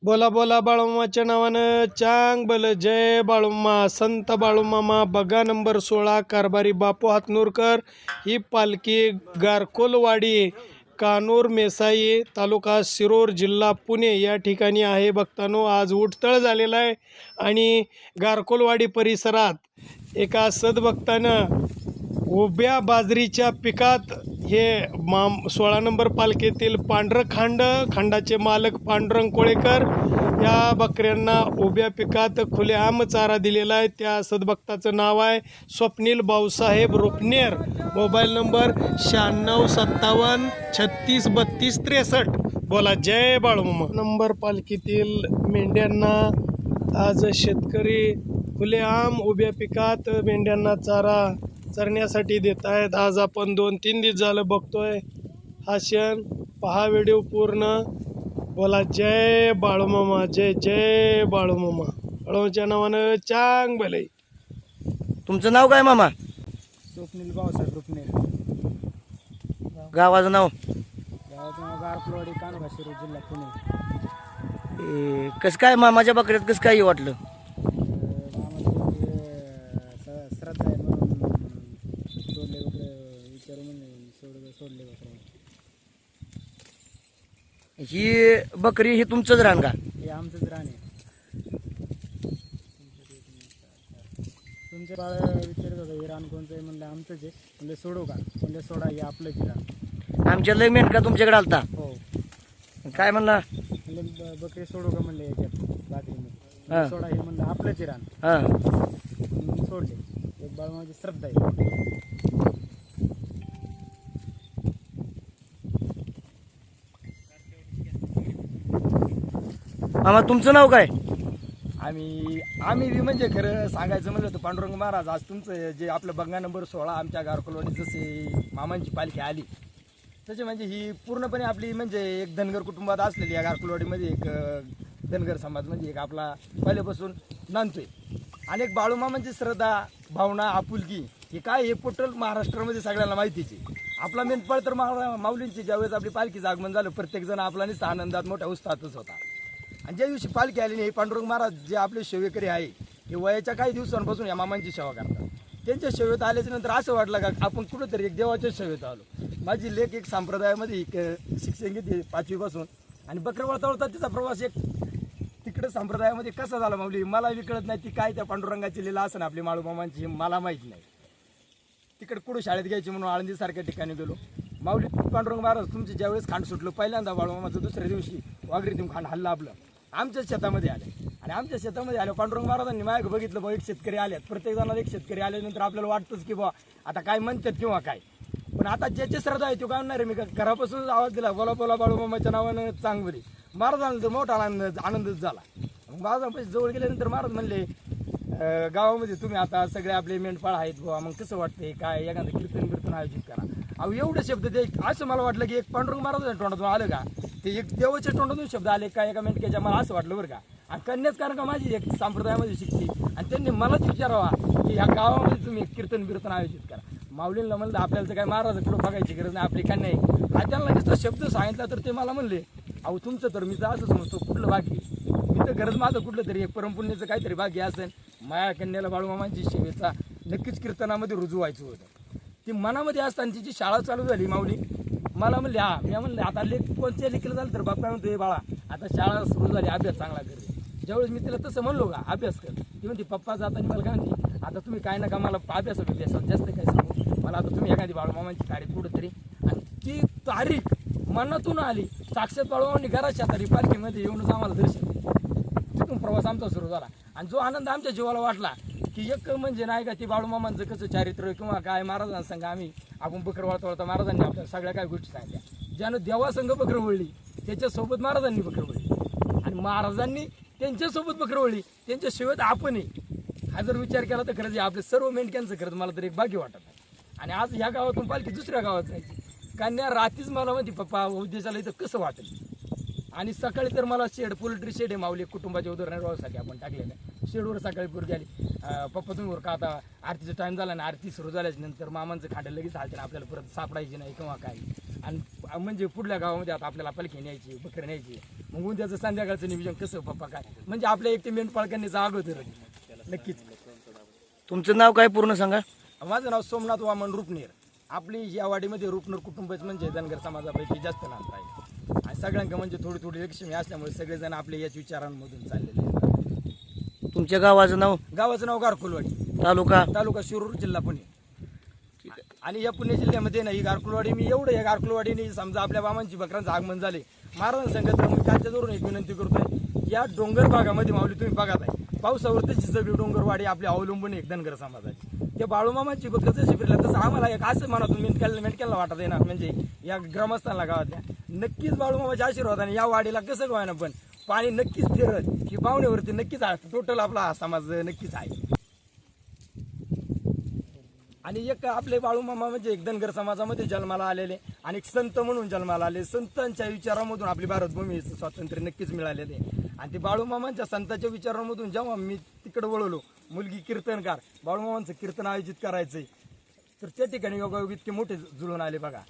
बोला बोला बाळूमामाच्या नावानं चांग बल जय बाळूमा. संत बाळूमामा बघा नंबर 16 कारभारी बापू हातनूरकर. ही पालखी गारकोलवाडी कानूर मेसाई तालुका शिरोर जिल्हा पुणे या ठिकाणी आहे. भक्तांनो, आज उठतळ झालेला आहे आणि गारकोलवाडी परिसरात एका सद्भक्तानं उभ्या बाजरीच्या पिकात हे 16 नंबर पालखीतील खंडाचे मालक पांडुरंग कोळेकर या बकऱ्यांना उभ्या पिकात खुलेआम चारा दिलेला आहे. त्या सद्भक्ताचं नाव आहे स्वप्नील भाऊसाहेब रुपनेर. Mobile number 9657363263. बोला जय बाळूमामा. नंबर पालखीतील मेंढ्यांना आज शेतकरी खुलेआम उभ्या पिकात मेंढ्यांना चारा चरण्यासाठी देत आहेत. आज आपण 2-3 दिवस झालं बघतोय हा क्षण. पहा व्हिडिओ पूर्ण. बोला जय बाळूमामा, जय जय बाळूमामा. बाळूमाच्या नावानं चांग भले. तुमचं नाव काय मामा? स्वप्नील भाऊसाहेब रुपनेर. गावाचं नाव? गावाचं नाव गारकोलवाडी कानोर शिरोर जिल्हा पुणे. कसं काय मामाच्या बकऱ्यात कसं काय वाटलं? श्रद्धा आहे म्हणून सोडले बकरे विचारू म्हणून सोडले बकरे. ही बकरी ही तुमचंच रान का? हे आमचंच रान आहे. तुमचे बाळ विचारत होतं हे रान कोणतं आहे, म्हणलं आमचंच आहे. म्हणलं सोडू का? म्हणलं सोडा, हे आपलंच रान. आमच्या लय मेंढका तुमच्याकडे आलता. हो. काय म्हणला? म्हणलं बकरी सोडू का? म्हणले याच्यात बाकरीमध्ये. हां. सोडा, हे म्हणलं आपलंच रान. हां. म्हणून सोडले. एक बाळ माझी श्रद्धा आहे. मामा तुमचं नाव काय? आम्ही बी म्हणजे खरं सांगायचं म्हणलं तर पांडुरंग महाराज, आज तुमचं जे आपलं बंगा नंबर 16 आमच्या गारकोलवाडीत जसे मामांची पालखी आली तसे म्हणजे ही पूर्णपणे आपली म्हणजे एक धनगर कुटुंबात असलेली या गारकोलवाडीमध्ये एक धनगर समाज म्हणजे एक आपला पहिल्यापासून नांदतोय. आणि एक बाळूमामांची श्रद्धा, भावना, आपुलकी ही काय हे टोटल महाराष्ट्रामध्ये सगळ्यांना माहितीची. आपला मेनपळ तर माऊलींची ज्यावेळेस आपली पालखीचं आगमन झालं प्रत्येकजण आपला नुसतं आनंदात मोठ्या उत्साहातच होता. आणि ज्या दिवशी पालखी आली हे पांडुरंग महाराज जे आपले सेवेकरी आहे हे वयाच्या काही दिवसांपासून या मामांची सेवा करतात. त्यांच्या सेवेत आल्याच्या नंतर असं वाटलं का आपण कुठंतरी एक देवाच्या सेवेत आलो. माझी लेक एक संप्रदायामध्ये शिक्षण घेते 5वी पासून आणि बकरं वळता तिचा प्रवास एक तिकडे संप्रदायामध्ये कसा झाला माऊली मला बी कळत नाही. ती काय त्या पांडुरंगाची लीला असं आपली माळूमामांची मला माहीत नाही. तिकडे कुठं शाळेत घ्यायची म्हणून आळंदीसारख्या ठिकाणी गेलो. माऊली पांडुरंग महाराज तुमची ज्यावेळेस खांड सुटलं पहिल्यांदा बाळूमामाचं दुसऱ्या दिवशी वाघरीतून खांड हल्ला आपलं आमच्याच शेतामध्ये आले. आणि आमच्या शेतामध्ये आलं पांडुरंग महाराजांनी मागे बघितलं बघ एक शेतकरी आल्यात. प्रत्येक जणाला एक शेतकरी आल्यानंतर आपल्याला वाटतंच की बा आता काय म्हणतात किंवा काय. पण आता ज्याची श्रद्धा आहे तो काय म्हणणार आहे. मी घरापासून आवाज दिला बोला बोला बाळूमामाच्या नावानं चांगली. महाराजांना तर मोठा आनंदच झाला. मग महाराजांपाशी जवळ गेल्यानंतर महाराज म्हणले गावामध्ये तुम्ही आता सगळे आपले मेंढपाळ आहेत बुवा मग कसं वाटतंय काय एखादं कीर्तन आयोजित करा. अहो एवढे शब्द ते असं मला वाटलं की एक पांडुरंग महाराजांच्या तोंडातून आलं का ते एक देवाच्या तोंडातून शब्द आले का एका मेंढक्याच्या मला असं वाटलं बरं का. आणि कन्याच कारण का माझी एक संप्रदायामध्ये शिकली आणि त्यांनी मलाच विचारावा की ह्या गावामध्ये तुम्ही कीर्तन आयोजित करा. माऊलींना म्हणलं आपल्याला तर काय महाराज पुढं बघायची गरज नाही आपली कन्या आहे. आणि त्यांना नुसतं शब्द सांगितला तर ते मला म्हणले अहो तुमचं तर मी तर असं समजतो कुठलं भाग्य मी तर गरज माझं कुठलं तरी एक परमपुण्याचं काहीतरी भाग्य असेल. माझ्या कन्याला बाळूमामांची सेवेचा नक्कीच कीर्तनामध्ये रुजू व्हायचं होतं. ती मनामध्ये असताना तिची शाळा चालू झाली. माऊली मला म्हणले हा मी म्हणले आता लेख कोणत्या लेखीला झालं तर बापा म्हणतो हे बाळा आता शाळा सुरू झाली अभ्यास चांगला करते. ज्यावेळेस मी तिला तसं म्हणलो का अभ्यास कर ती म्हणते पप्पा जाताना मला काय म्हणते आता तुम्ही काय नका मला अभ्यासात जास्त काय सांगू मला आता तुम्ही एखादी बाळूमामांची तारीख कुठंतरी. आणि ती तारीख मनातून आली. साक्षात बाळूमामांनी घराच्या तारी पालखीमध्ये येऊनच आम्हाला दर्शन तिथून प्रवास आमचा सुरू झाला. आणि जो आनंद आमच्या जीवाला वाटला की एक म्हणजे नाही का ती बाळूमामांचं कसं चारित्र्य किंवा काय महाराजांसंग आपण बकर वळता महाराजांनी आपल्याला सगळ्या काही गोष्टी सांगितल्या. ज्यानं देवासंग बकरं वळली त्याच्यासोबत महाराजांनी बकरं वळली आणि महाराजांनी त्यांच्यासोबत बकरं वळली त्यांच्या सेवेत आपणही हा जर विचार केला तर खरंच आपले सर्व मेंढक्यांचं खरंच मला तर एक भाग्य वाटत आहे. आणि आज ह्या गावातून पालखी दुसऱ्या गावात जायची कन्या रात्रीच मला म्हणते पप्पा उद्देशाला इथं कसं वाटेल. आणि सकाळी तर मला पोल्ट्री शेड आहे माऊली कुटुंबाच्या उदरनिर्वाहासाठी आपण टाकलेलं आहे. शेडवर सकाळी पोरगी आली पप्पा तुम्ही वर का आता आरतीचा टाइम झाला आणि आरती सुरू झाल्याच्या नंतर मामांचं खांड लगेच हालते आपल्याला परत सापडायची नाही किंवा काय आणि म्हणजे पुढल्या गावामध्ये आता आपल्याला पालखी न्यायची, बकरी न्यायची, मग उद्याचं संध्याकाळचं नियोजन कसं पप्पा काय, म्हणजे आपल्या एक ते मेंढपाळ करण्याचं अगोदर नक्कीच. तुमचं नाव काय पूर्ण सांगा. माझं नाव सोमनाथ वामन रुपनेर. आपली या वाडीमध्ये रुपनर कुटुंबच म्हणजे धनगर समाजापैकी जास्त नात आहे आणि सगळ्यांना म्हणजे थोडी थोडी लक्ष्मी असल्यामुळे सगळेजण आपले याच विचारांमधून चाललेले आहेत. तुमच्या गावाचं नाव, गावाचं नाव गारकुलवाडी, तालुका शिरूर, जिल्हा पुणे. आणि या पुणे जिल्ह्यामध्ये ना ही गारकुलवाडी, मी एवढं या गारकुलवाडीने समजा आपल्या बाबांची बकरांचं आगमन झाले महाराज संगत मी कालच्या जोरून एक विनंती करतोय, या डोंगर भागामध्ये माऊली तुम्ही बघत आहे पावसावर तशी सगळी डोंगरवाडी आपली अवलंबून एक धनगर समाजाची. त्या बाळूमामाची बकर जशी फिरल्या तसं आम्हाला एक असं मनातून मेंटक्याला वाटत आहे ना, म्हणजे या ग्रामस्थांना गावातल्या नक्कीच बाळूमामाच्या आशीर्वादाने या वाडीला कसं व्हायना पण पाणी नक्कीच फिरत की पाहुण्यावरती नक्कीच आहे. टोटल आपला हा समाज नक्कीच आहे. आणि एक आपले बाळूमामा म्हणजे एक धनगर समाजामध्ये जन्माला आलेले आणि एक संत म्हणून जन्माला आले. संतांच्या विचारामधून आपली भारतभूमी स्वातंत्र्य नक्कीच मिळालेले आणि ते बाळूमामांच्या संतांच्या विचारांमधून जेव्हा मी तिकडे वळवलो, मुलगी कीर्तनकार, बाळूमामांचं कीर्तन आयोजित करायचंय, तर त्या ठिकाणी योगायोग इतके मोठे जुळून आले बघा.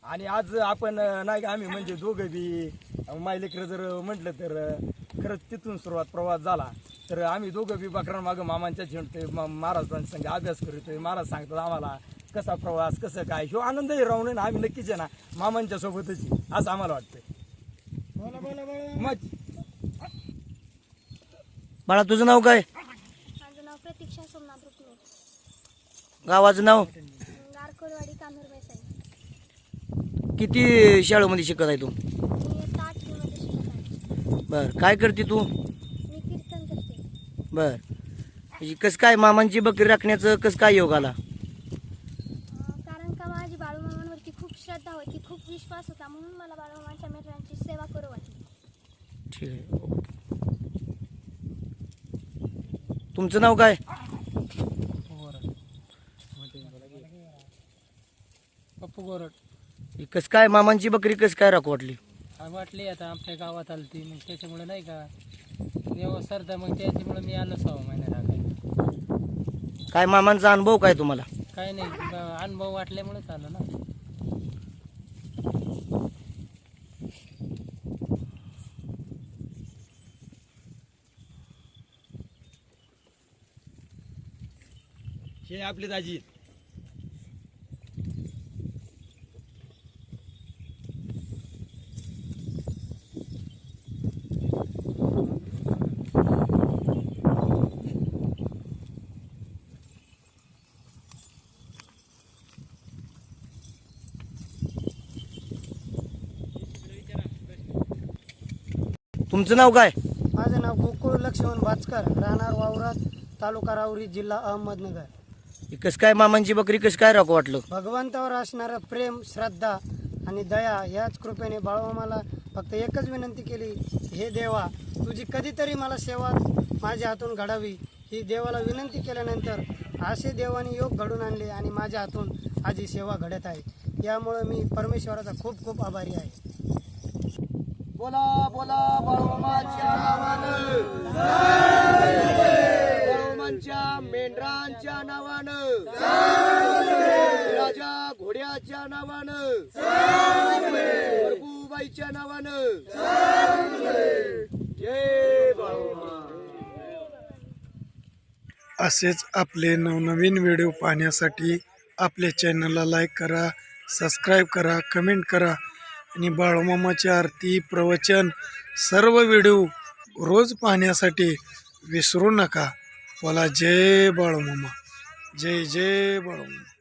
आणि आज आपण नाही का आम्ही म्हणजे दोघं बी मायलेकर जर म्हटलं तर खरंच तिथून सुरुवात प्रवास झाला. तर आम्ही दोघं बी बकरांमागं मामांच्या झेंडतोय, महाराजांसंग अभ्यास करतोय. महाराज सांगतात आम्हाला कसा प्रवास कसं काय, ह्यो आनंदही राहून ना आम्ही नक्कीच आहे ना मामांच्या सोबतच असं आम्हाला वाटतंय. मग बाळा तुझं नाव काय. माझं नाव प्रतीक्षा सोमनाथ रुपनेर. गावाचं नाव. गारकोलवाडी, कान्होर साहेब. किती शाळेमध्ये शिकत आहे तू. मी इयत्ता 8वी मध्ये शिकत आहे. बर काय करते तू. मी कीर्तन करते. बर म्हणजे कसं काय मामांची बकरी राखण्याचं कसं काय योग आला. कारण का माझी बाळूमामांवरती खूप श्रद्धा होती, खूप विश्वास होता, म्हणून मला बाळूमामांच्या मेंढरांची सेवा करू वाटली. ठीक आहे. तुमचं नाव काय. पप्पू गोरड. कसं काय मामांची बकरी कसं काय राखू वाटली. वाटली आता आमच्या गावात आली ती, मग त्याच्यामुळे नाही का देवा सरदा, मग त्याच्यामुळे मी आलो 6 महिने राखायला. काय मामांचा अनुभव काय तुम्हाला. काय नाही, अनुभव वाटल्यामुळेच आलो ना. हे आपले दाजी आहेत. तुमचं नाव काय. माझं नाव गोकुळ लक्ष्मण भाचकर, राहणार वावरात, तालुका राहुरी, जिल्हा अहमदनगर. कसं काय मामांची बकरी कसं काय राखू वाटलं. भगवंतावर असणारं प्रेम, श्रद्धा आणि दया याच कृपेने बाळूमामाला फक्त एकच विनंती केली, हे देवा तुझी कधीतरी मला सेवा माझ्या हातून घडावी. ही देवाला विनंती केल्यानंतर असे देवाने योग घडून आणले आणि माझ्या हातून आज ही सेवा घडत आहे. यामुळे मी परमेश्वराचा खूप खूप आभारी आहे. बोला बोला बाळूमामाच्या नावानं, बाळूमामांच्या मेंढरांच्या नावानं, राजा घोड्याच्या नावानं, प्रभूबाईच्या नावानं, जय बाळूमामा. असेच आपले नवनवीन व्हिडिओ पाहण्यासाठी आपल्या चॅनलला लाईक करा, सबस्क्राईब करा, कमेंट करा आणि बाळूमामाची आरती, प्रवचन सर्व व्हिडिओ रोज पाहण्यासाठी विसरू नका. बोला जय बाळूमामा, जय जय बाळूमामा.